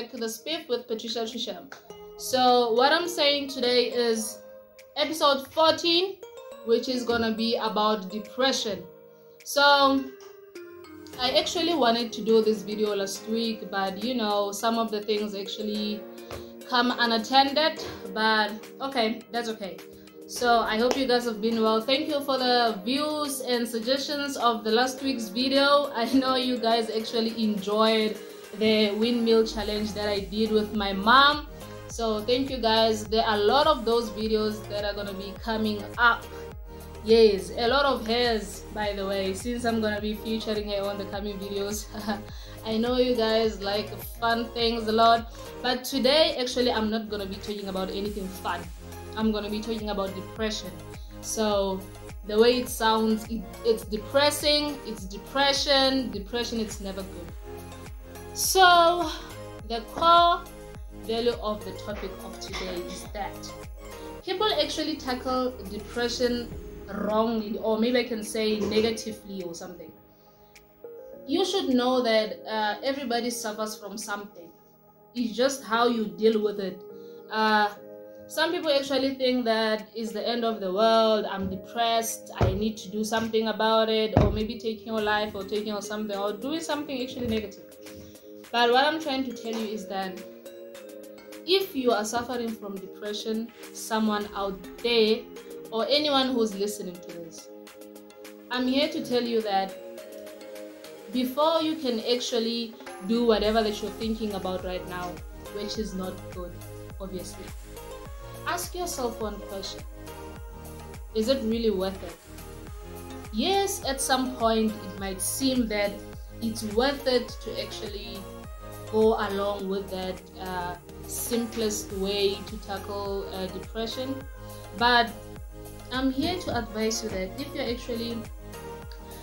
back to the Spiff with Patricia Trissh. So what I'm saying today is episode 14, which is gonna be about depression. So I actually wanted to do this video last week, but you know, some of the things actually come unattended, but okay, that's okay. So I hope you guys have been well. Thank you for the views and suggestions of the last week's video. I know you guys actually enjoyed the windmill challenge that I did with my mom. So thank you guys. There are a lot of those videos that are gonna be coming up. Yes, a lot of hairs, by the way, since I'm gonna be featuring her on the coming videos. I know you guys like fun things a lot, but today actually I'm not gonna be talking about anything fun. I'm gonna be talking about depression. So the way it sounds, it's depressing, it's depression, it's never good. So the core value of the topic of today is that people actually tackle depression wrongly, or maybe I can say negatively or something. You should know that everybody suffers from something. It's just how you deal with it. Some people actually think that it's the end of the world. I'm depressed, I need to do something about it, or maybe taking your life or taking or something, or doing something actually negative. But what I'm trying to tell you is that if you are suffering from depression, someone out there or anyone who's listening to this, I'm here to tell you that before you can actually do whatever that you're thinking about right now, which is not good, obviously, ask yourself one question. Is it really worth it? Yes, at some point it might seem that it's worth it to actually go along with that simplest way to tackle depression, but I'm here to advise you that if you're actually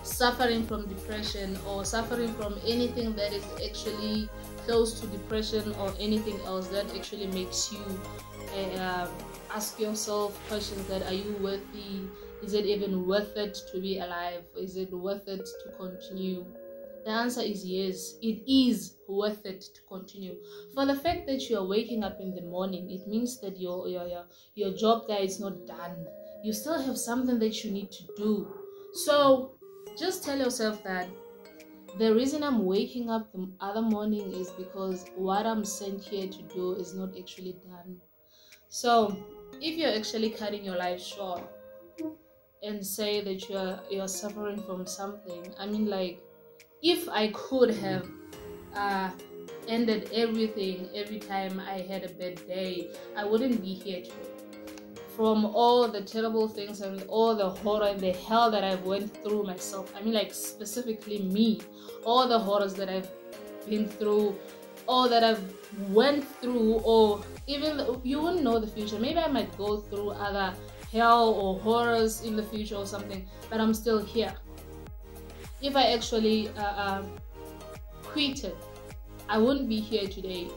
suffering from depression or suffering from anything that is actually close to depression or anything else that actually makes you ask yourself questions that, are you worthy? Is it even worth it to be alive? Is it worth it to continue? The answer is yes, it is worth it to continue. For the fact that you are waking up in the morning, it means that your job there is not done. You still have something that you need to do. So just tell yourself that the reason I'm waking up the other morning is because what I'm sent here to do is not actually done. So if you're actually cutting your life short and say that you're suffering from something, I mean, like, if I could have ended everything every time I had a bad day, I wouldn't be here today. From all the terrible things and all the horror and the hell that I've went through myself, I mean, like, specifically me, all the horrors that I've been through, all that I've went through, or even you wouldn't know the future. Maybe I might go through other hell or horrors in the future or something, but I'm still here. If I actually quitted, I wouldn't be here today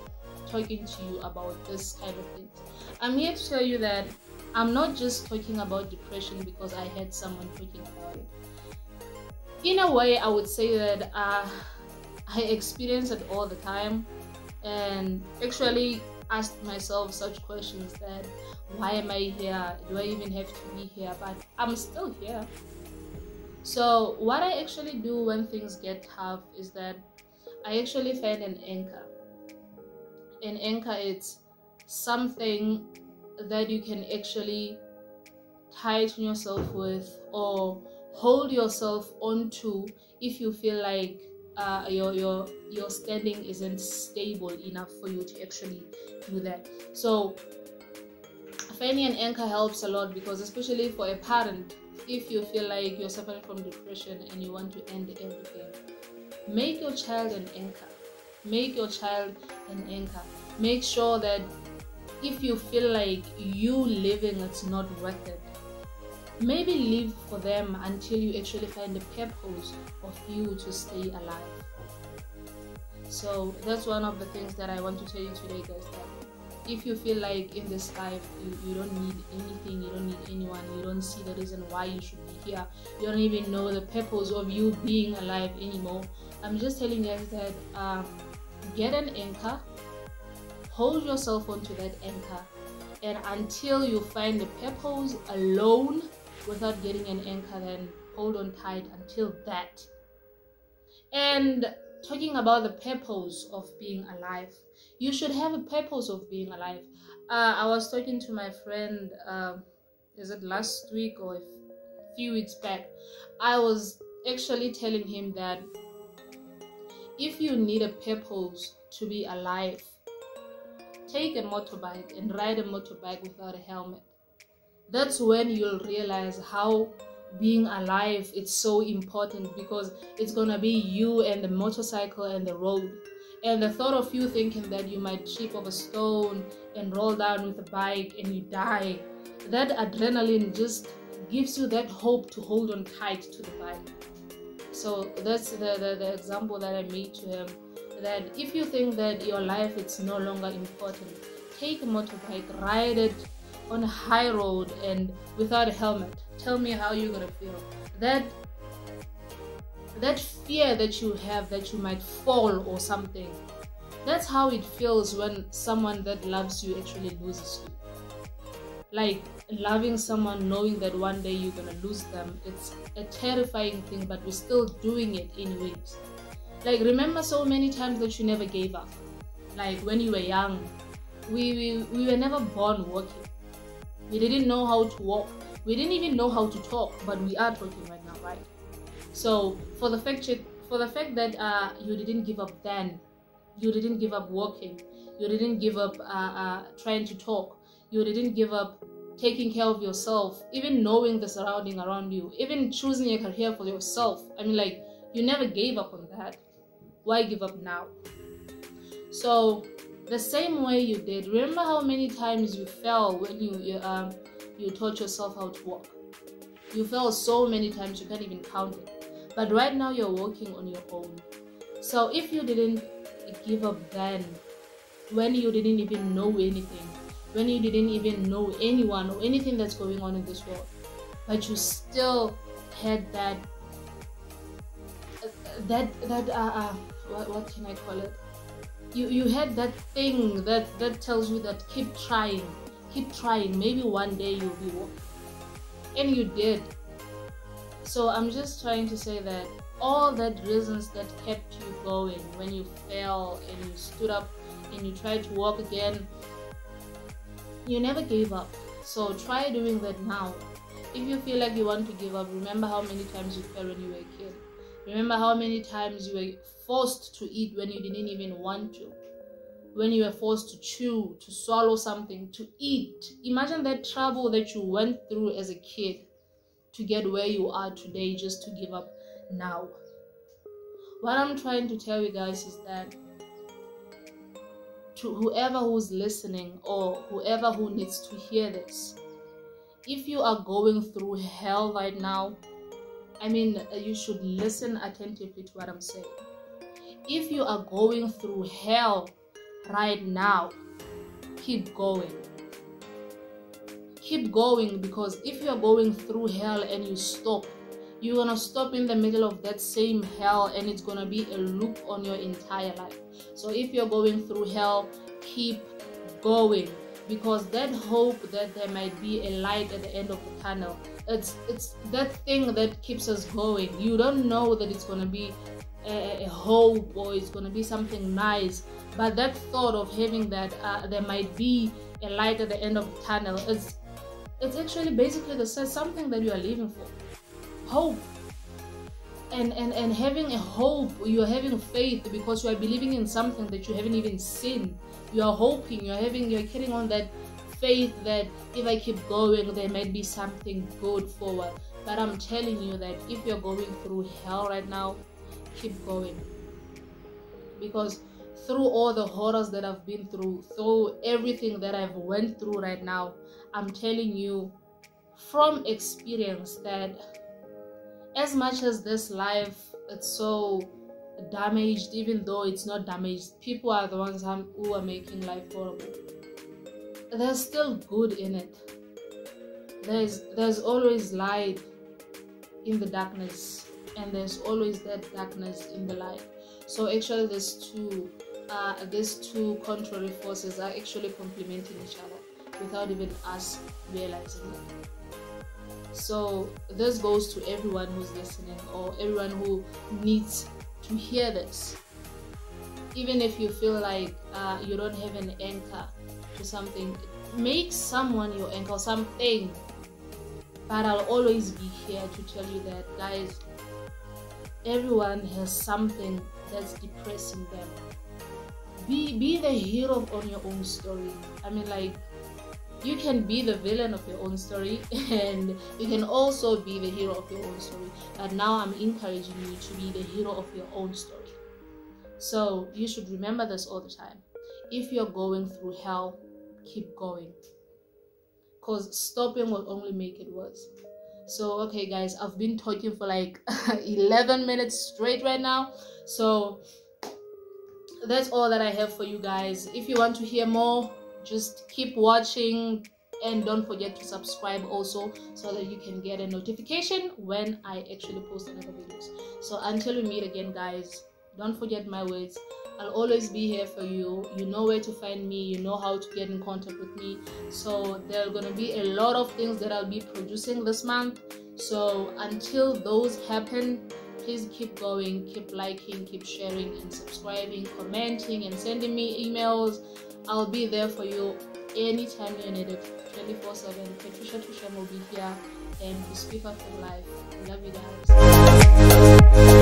talking to you about this kind of things. I'm here to tell you that I'm not just talking about depression because I had someone talking about it. In a way, I would say that I experience it all the time, and actually asked myself such questions that, why am I here? Do I even have to be here? But I'm still here. So what I actually do when things get tough is that I actually find an anchor. An anchor is something that you can actually tighten yourself with or hold yourself onto if you feel like your standing isn't stable enough for you to actually do that. So finding an anchor helps a lot, because especially for a parent, if you feel like you're suffering from depression and you want to end everything, make your child an anchor. Make your child an anchor. Make sure that if you feel like you living it's not worth it, maybe live for them until you actually find the purpose of you to stay alive. So that's one of the things that I want to tell you today, guys, that if you feel like in this life you don't need anything, you don't need anyone, you don't see the reason why you should be here, you don't even know the purpose of you being alive anymore, I'm just telling you guys that get an anchor, hold yourself onto that anchor, and until you find the purpose alone without getting an anchor, then hold on tight until that. And talking about the purpose of being alive, you should have a purpose of being alive. I was talking to my friend, is it last week or a few weeks back? I was actually telling him that if you need a purpose to be alive, take a motorbike and ride a motorbike without a helmet. That's when you'll realize how being alive is so important, because it's gonna be you and the motorcycle and the road. And the thought of you thinking that you might trip over a stone and roll down with a bike and you die, that adrenaline just gives you that hope to hold on tight to the bike. So that's the example that I made to him, that if you think that your life is no longer important, take a motorbike, ride it on a high road and without a helmet. Tell me how you're gonna feel. That fear that you have that you might fall or something, that's how it feels when someone that loves you actually loses you. Like loving someone knowing that one day you're gonna lose them, it's a terrifying thing, but we're still doing it anyways. Like, remember so many times that you never gave up. Like when you were young, we were never born walking. We didn't know how to walk. We didn't even know how to talk, but we are talking right now, right? So for the fact that you didn't give up then, you didn't give up walking, you didn't give up trying to talk, you didn't give up taking care of yourself, even knowing the surrounding around you, even choosing a career for yourself. I mean, like, you never gave up on that. Why give up now? So the same way you did, remember how many times you fell when you taught yourself how to walk? You fell so many times you can't even count it. But right now you're walking on your own. So if you didn't give up then, when you didn't even know anything, when you didn't even know anyone or anything that's going on in this world, but you still had what can I call it? You had that thing that tells you that keep trying, maybe one day you'll be walking. And you did. So I'm just trying to say that all that reasons that kept you going when you fell and you stood up and you tried to walk again, you never gave up. So try doing that now. If you feel like you want to give up, remember how many times you fell when you were a kid. Remember how many times you were forced to eat when you didn't even want to. When you were forced to chew, to swallow something, to eat. Imagine that trouble that you went through as a kid to get where you are today, just to give up now. What I'm trying to tell you guys is that to whoever who's listening or whoever who needs to hear this, if you are going through hell right now, I mean, you should listen attentively to what I'm saying. If you are going through hell right now, keep going. Keep going, because if you're going through hell and you stop, you're gonna stop in the middle of that same hell, and it's gonna be a loop on your entire life. So if you're going through hell, keep going, because that hope that there might be a light at the end of the tunnel, it's that thing that keeps us going. You don't know that it's gonna be a hope or it's gonna be something nice, but that thought of having that there might be a light at the end of the tunnel, it's actually basically something that you are living for. Hope. And having a hope, you are having faith because you are believing in something that you haven't even seen. You are hoping, you're carrying on that faith that if I keep going, there might be something good forward. But I'm telling you that if you're going through hell right now, keep going. Because through all the horrors that I've been through everything that I've went through right now, I'm telling you from experience that as much as this life it's so damaged, even though it's not damaged, people are the ones who are making life horrible. There's still good in it. There's always light in the darkness, and there's always that darkness in the light. So actually there's two these two contrary forces are actually complementing each other without even us realizing it. So this goes to everyone who's listening, or everyone who needs to hear this. Even if you feel like you don't have an anchor to something, make someone your anchor, something. But I'll always be here to tell you that, guys, everyone has something that's depressing them. Be the hero on your own story. I mean, like, you can be the villain of your own story, and you can also be the hero of your own story. But now I'm encouraging you to be the hero of your own story. So you should remember this all the time. If you're going through hell, keep going, because stopping will only make it worse. So okay guys, I've been talking for like 11 minutes straight right now, so that's all that I have for you guys. If you want to hear more, just keep watching, and don't forget to subscribe also, so that you can get a notification when I actually post another videos. So until we meet again, guys, don't forget my words. I'll always be here for you. You know where to find me. You know how to get in contact with me. So there are going to be a lot of things that I'll be producing this month. So until those happen, please keep going, keep liking, keep sharing and subscribing, commenting and sending me emails. I'll be there for you anytime you need it, 24/7. Patricia Trissh will be here, and we speak up for life. Love you guys.